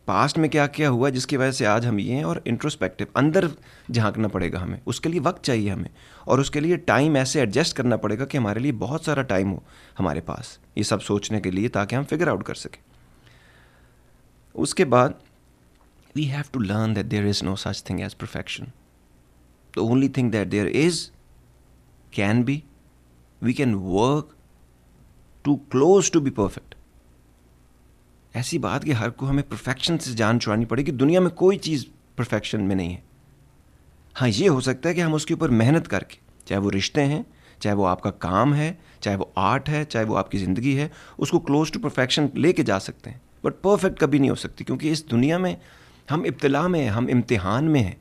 पास्ट में क्या क्या हुआ जिसकी वजह से आज हम ये हैं, और इंट्रोस्पेक्टिव अंदर झांकना पड़ेगा हमें। उसके लिए वक्त चाहिए हमें, और उसके लिए टाइम ऐसे एडजस्ट करना पड़ेगा कि हमारे लिए बहुत सारा टाइम हो हमारे पास ये सब सोचने के लिए, ताकि हम फिगर आउट कर सकें। उसके बाद we have to learn that there is no such thing as perfection. The only thing that there is, can be, we can work too close to be perfect. ऐसी बात कि हर को हमें परफेक्शन से जान छुड़ानी पड़ेगी। दुनिया में कोई चीज़ परफेक्शन में नहीं है। हाँ, ये हो सकता है कि हम उसके ऊपर मेहनत करके, चाहे वो रिश्ते हैं, चाहे वो आपका काम है, चाहे वो आर्ट है, चाहे वो आपकी ज़िंदगी है, उसको क्लोज टू परफेक्शन लेके जा सकते हैं। बट परफेक्ट कभी नहीं हो सकती, क्योंकि इस दुनिया में हम इब्तिला में हैं, हम इम्तिहान में हैं,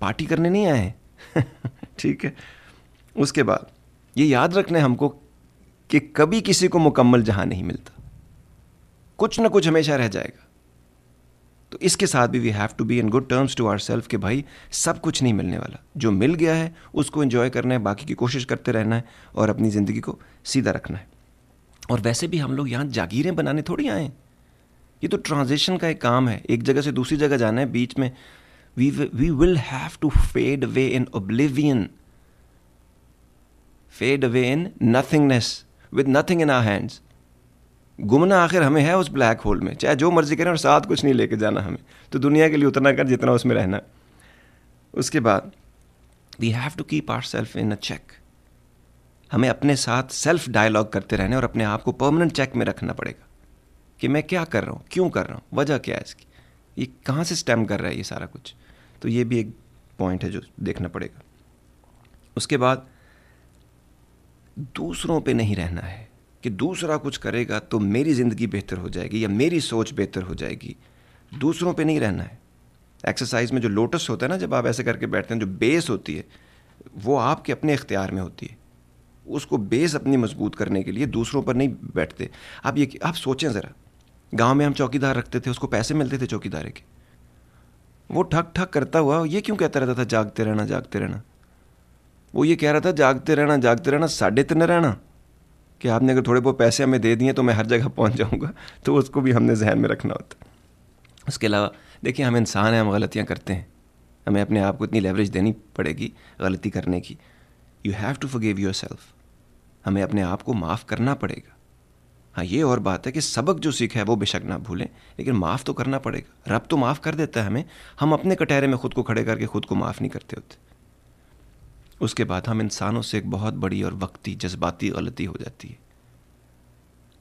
पार्टी करने नहीं आए हैं। ठीक है। उसके बाद ये याद रखना है हमको कि कभी किसी को मुकम्मल जहां नहीं मिलता, कुछ ना कुछ हमेशा रह जाएगा। तो इसके साथ भी we have to be in good terms to our self कि भाई सब कुछ नहीं मिलने वाला। जो मिल गया है उसको एंजॉय करना है, बाकी की कोशिश करते रहना है और अपनी ज़िंदगी को सीधा रखना है। और वैसे भी हम लोग यहाँ जागीरें बनाने थोड़ी आए हैं। ये तो ट्रांजिशन का एक काम है, एक जगह से दूसरी जगह जाना है। बीच में we will have to fade away in oblivion, fade away in nothingness with nothing in our hands. घूमना आखिर हमें है उस ब्लैक होल में, चाहे जो मर्जी करें, और साथ कुछ नहीं लेके जाना हमें। तो दुनिया के लिए उतना कर जितना उसमें रहना। उसके बाद we have to keep our self in a check. हमें अपने साथ सेल्फ डायलॉग करते रहना और अपने आप को परमानेंट चेक में रखना पड़ेगा कि मैं क्या कर रहा हूँ, क्यों कर रहा हूँ, वजह क्या है इसकी, ये कहाँ से स्टेम कर रहा है ये सारा कुछ। तो ये भी एक पॉइंट है जो देखना पड़ेगा। उसके बाद दूसरों पे नहीं रहना है कि दूसरा कुछ करेगा तो मेरी ज़िंदगी बेहतर हो जाएगी या मेरी सोच बेहतर हो जाएगी। दूसरों पे नहीं रहना है। एक्सरसाइज में जो लोटस होता है ना, जब आप ऐसे करके बैठते हैं, जो बेस होती है वो आपके अपने इख्तियार में होती है। उसको बेस अपनी मजबूत करने के लिए दूसरों पर नहीं बैठते। आप सोचें ज़रा, गांव में हम चौकीदार रखते थे, उसको पैसे मिलते थे चौकीदारे के, वो ठक ठक करता हुआ ये क्यों कहता रहता था जागते रहना जागते रहना? वो ये कह रहा था जागते रहना साढ़े तीन रहना, कि आपने अगर थोड़े बहुत पैसे हमें दे दिए तो मैं हर जगह पहुंच जाऊंगा। तो उसको भी हमने जहन में रखना होता। उसके अलावा देखिए, हम इंसान हैं, हम गलतियां करते हैं, हमें अपने आप को इतनी लेवरेज देनी पड़ेगी गलती करने की। You have to forgive yourself, हमें अपने आप को माफ़ करना पड़ेगा। हाँ, ये और बात है कि सबक जो सीखा है वो बेशक ना भूलें, लेकिन माफ़ तो करना पड़ेगा। रब तो माफ़ कर देता है हमें, हम अपने कटहरे में ख़ुद को खड़े करके ख़ुद को माफ़ नहीं करते होते। उसके बाद हम इंसानों से एक बहुत बड़ी और वक्ती जज्बाती गलती हो जाती है।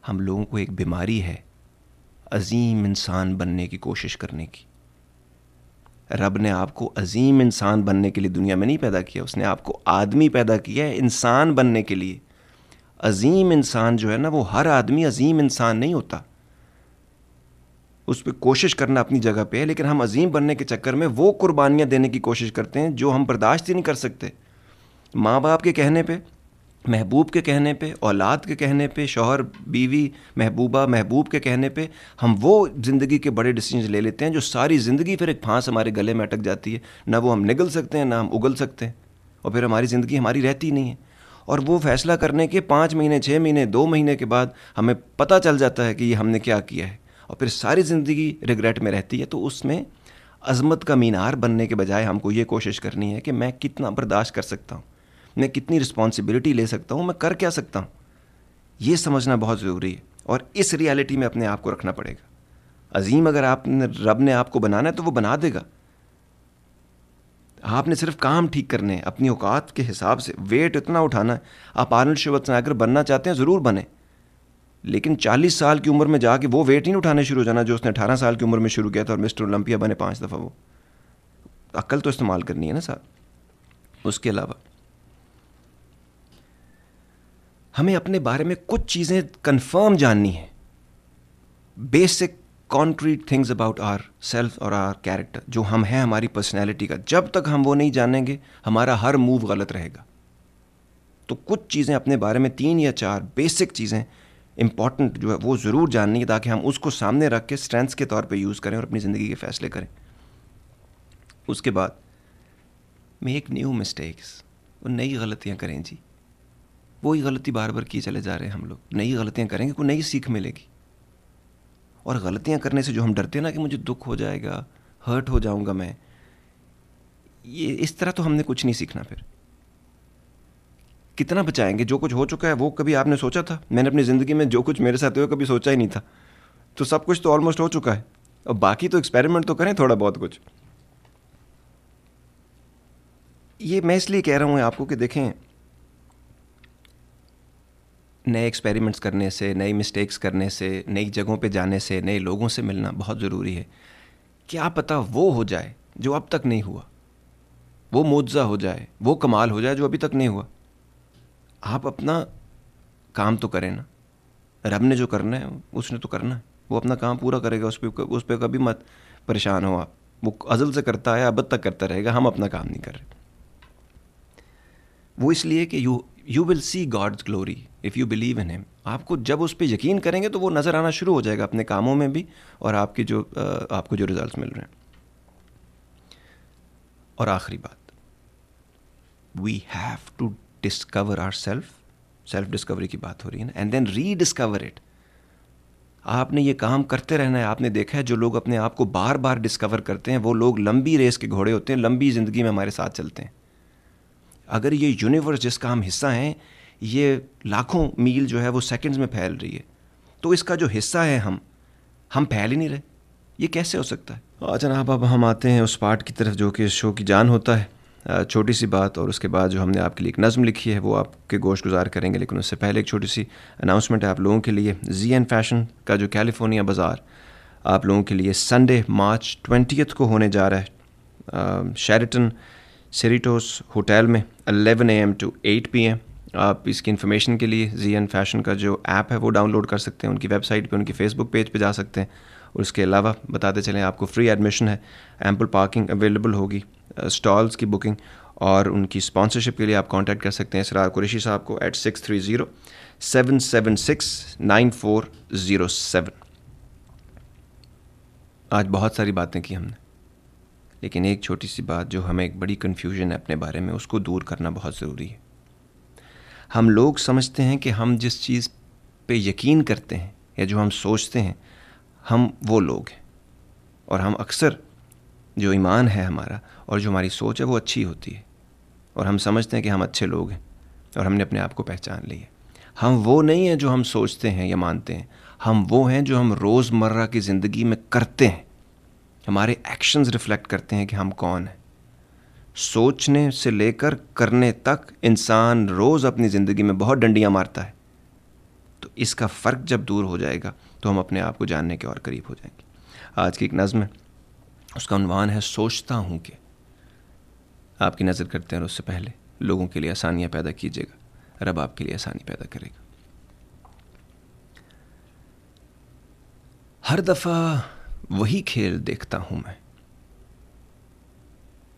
हम लोगों को एक बीमारी है अजीम इंसान बनने की कोशिश करने की। रब ने आपको अजीम इंसान बनने के लिए दुनिया में नहीं पैदा किया, उसने आपको आदमी पैदा किया है इंसान बनने के लिए। अजीम इंसान जो है ना, वो हर आदमी अजीम इंसान नहीं होता। उस पर कोशिश करना अपनी जगह पे है, लेकिन हम अजीम बनने के चक्कर में वो कुर्बानियाँ देने की कोशिश करते हैं जो हम बर्दाश्त ही नहीं कर सकते। माँ बाप के कहने पे, महबूब के कहने पे, औलाद के कहने पे, शौहर बीवी महबूबा महबूब के कहने पे हम वो ज़िंदगी के बड़े डिसीजन ले लेते हैं जो सारी ज़िंदगी फिर एक फांस हमारे गले में अटक जाती है। ना वो हम निगल सकते हैं, ना हम उगल सकते हैं, और फिर हमारी ज़िंदगी हमारी रहती नहीं है। और वो फ़ैसला करने के 5 महीने, 6 महीने, 2 महीने के बाद हमें पता चल जाता है कि ये हमने क्या किया है, और फिर सारी ज़िंदगी रिग्रेट में रहती है। तो उसमें अज़मत का मीनार बनने के बजाय हमको ये कोशिश करनी है कि मैं कितना बर्दाश्त कर सकता हूँ, मैं कितनी रिस्पॉन्सिबिलिटी ले सकता हूँ, मैं कर क्या सकता हूँ, ये समझना बहुत ज़रूरी है। और इस रियलिटी में अपने आप को रखना पड़ेगा। अजीम अगर रब ने आपको बनाना है तो वो बना देगा। आपने सिर्फ काम ठीक करने हैं अपनी औकात के हिसाब से। वेट इतना उठाना है, आप आर्नल्ड श्वार्ज़नेगर बनना चाहते हैं ज़रूर बने, लेकिन 40 साल की उम्र में जाके वो वेट ही नहीं उठाने शुरू हो जाना जो उसने 18 साल की उम्र में शुरू किया था और मिस्टर ओलंपिया बने 5 दफ़ा। वो अक्ल तो इस्तेमाल करनी है ना साहब। उसके अलावा हमें अपने बारे में कुछ चीज़ें कंफर्म जाननी है, basic concrete things about our self और आवर कैरेक्टर, जो हम हैं, हमारी पर्सनैलिटी का। जब तक हम वो नहीं जानेंगे हमारा हर मूव गलत रहेगा। तो कुछ चीज़ें अपने बारे में 3 या 4 बेसिक चीज़ें इंपॉर्टेंट जो है वो ज़रूर जाननी है, ताकि हम उसको सामने रख के स्ट्रेंथ्स के तौर पे यूज़ करें और अपनी ज़िंदगी के फ़ैसले करें। उसके बाद मेक न्यू मिस्टेक्स, वो नई गलतियाँ करें जी। वही गलती बार बार किए चले जा रहे हैं हम लोग। नई गलतियाँ करेंगे, कोई नई सीख मिलेगी। और गलतियाँ करने से जो हम डरते हैं ना कि मुझे दुख हो जाएगा, हर्ट हो जाऊँगा मैं, ये इस तरह तो हमने कुछ नहीं सीखना। फिर कितना बचाएंगे? जो कुछ हो चुका है वो कभी आपने सोचा था? मैंने अपनी ज़िंदगी में जो कुछ मेरे साथ हुआ कभी सोचा ही नहीं था। तो सब कुछ तो ऑलमोस्ट हो चुका है, और बाकी तो एक्सपेरिमेंट तो करें थोड़ा बहुत कुछ। ये मैं इसलिए कह रहा हूँ आपको कि देखें, नए एक्सपेरिमेंट्स करने से, नई मिस्टेक्स करने से, नई जगहों पे जाने से, नए लोगों से मिलना बहुत ज़रूरी है। क्या पता वो हो जाए जो अब तक नहीं हुआ, वो मुआज़ा हो जाए, वो कमाल हो जाए जो अभी तक नहीं हुआ। आप अपना काम तो करें ना, रब ने जो करना है उसने तो करना है, वो अपना काम पूरा करेगा। उस पर कभी मत परेशान हो आप। वो अज़ल से करता है, अब तक करता रहेगा, हम अपना काम नहीं कर रहे। वो इसलिए कि you will see God's glory if you believe in him. आपको जब उस पर यकीन करेंगे तो वो नज़र आना शुरू हो जाएगा अपने कामों में भी, और आपको जो रिजल्ट्स मिल रहे हैं। और आखिरी बात, we have to discover our self discovery की बात हो रही है ना, एंड देन रीडिस्कवर इट। आपने ये काम करते रहना है। आपने देखा है जो लोग अपने आप को बार बार डिस्कवर करते हैं वो लोग लंबी रेस के घोड़े होते हैं, लंबी ज़िंदगी में हमारे साथ चलते हैं। अगर ये यूनिवर्स जिसका हम हिस्सा हैं, ये लाखों मील जो है वो सेकंड्स में फैल रही है, तो इसका जो हिस्सा है हम फैल ही नहीं रहे। ये कैसे हो सकता है? जनाब, अब हम आते हैं उस पार्ट की तरफ जो कि इस शो की जान होता है। छोटी सी बात, और उसके बाद जो हमने आपके लिए एक नज़म लिखी है वो आपके गोश गुजार करेंगे। लेकिन उससे पहले एक छोटी सी अनाउंसमेंट है आप लोगों के लिए। ZN फैशन का जो कैलिफोर्निया बाज़ार आप लोगों के लिए संडे मार्च 20 को होने जा रहा है शेरेटन सेरिटोस होटल में 11 AM to 8 PM। आप इसकी इन्फॉर्मेशन के लिए ZN फैशन का जो ऐप है वो डाउनलोड कर सकते हैं, उनकी वेबसाइट पे, उनकी फेसबुक पेज पे जा सकते हैं उसके अलावा बताते चलें आपको फ्री एडमिशन है, एम्पल पार्किंग अवेलेबल होगी, स्टॉल्स की बुकिंग और उनकी स्पॉन्सरशिप के लिए आप कांटेक्ट कर सकते हैं इसरार कुरैशी साहब को at 630-776-9407। आज बहुत सारी बातें की हमने, लेकिन एक छोटी सी बात जो हमें एक बड़ी कन्फ्यूजन है अपने बारे में, उसको दूर करना बहुत ज़रूरी है। हम लोग समझते हैं कि हम जिस चीज़ पे यकीन करते हैं या जो हम सोचते हैं हम वो लोग हैं, और हम अक्सर जो ईमान है हमारा और जो हमारी सोच है वो अच्छी होती है और हम समझते हैं कि हम अच्छे लोग हैं और हमने अपने आप को पहचान लिया। हम वो नहीं हैं जो हम सोचते हैं या मानते हैं, हम वो हैं जो हम रोज़मर्रा की ज़िंदगी में करते हैं। हमारे एक्शंस रिफ्लेक्ट करते हैं कि हम कौन हैं। सोचने से लेकर करने तक इंसान रोज़ अपनी ज़िंदगी में बहुत डंडियाँ मारता है। तो इसका फ़र्क जब दूर हो जाएगा तो हम अपने आप को जानने के और करीब हो जाएंगे। आज की एक नज़्म है, उसका उन्वान है सोचता हूँ कि। आपकी नज़र करते हैं और उससे पहले लोगों के लिए आसानियाँ पैदा कीजिएगा, रब आपके लिए आसानी पैदा करेगा। हर दफ़ा वही खेल देखता हूँ मैं,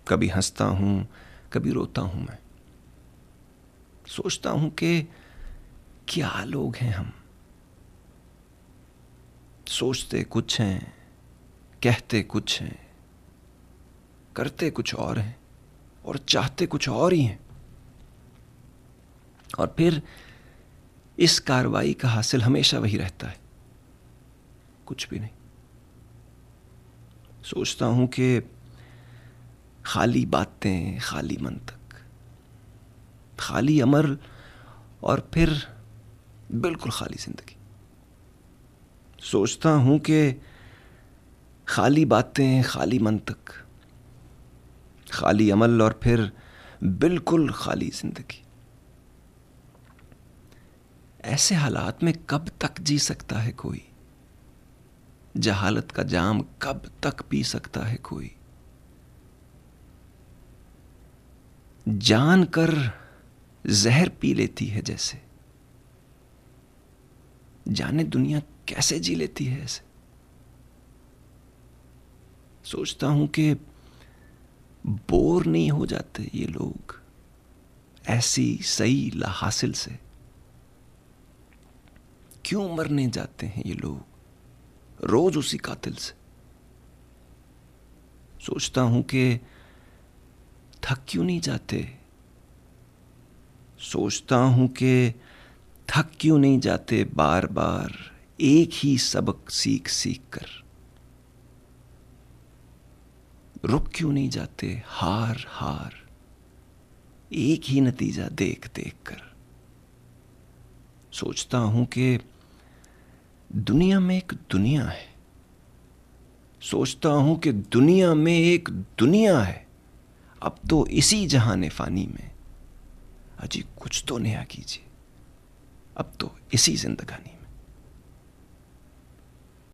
कभी हंसता हूँ कभी रोता हूँ मैं। सोचता हूँ कि क्या लोग हैं हम। सोचते कुछ हैं, कहते कुछ हैं, करते कुछ और हैं और चाहते कुछ और ही हैं, और फिर इस कार्रवाई का हासिल हमेशा वही रहता है, कुछ भी नहीं। सोचता हूं कि खाली बातें, खाली मंतक, खाली अमल और फिर बिल्कुल खाली जिंदगी। सोचता हूं कि खाली बातें, खाली मंतक, खाली अमल और फिर बिल्कुल खाली जिंदगी। ऐसे हालात में कब तक जी सकता है कोई? जहालत का जाम कब तक पी सकता है कोई? जान कर जहर पी लेती है जैसे, जाने दुनिया कैसे जी लेती है ऐसे। सोचता हूं कि बोर नहीं हो जाते ये लोग ऐसी सही लाहासिल से? क्यों मरने जाते हैं ये लोग रोज उसी कातिल से? सोचता हूं कि थक क्यों नहीं जाते? सोचता हूं कि थक क्यों नहीं जाते बार बार एक ही सबक सीख सीख कर? रुक क्यों नहीं जाते हार हार एक ही नतीजा देख देख कर? सोचता हूं कि दुनिया में एक दुनिया है, सोचता हूं कि दुनिया में एक दुनिया है। अब तो इसी जहाने फानी में अजी कुछ तो नया कीजिए, अब तो इसी जिंदगानी में।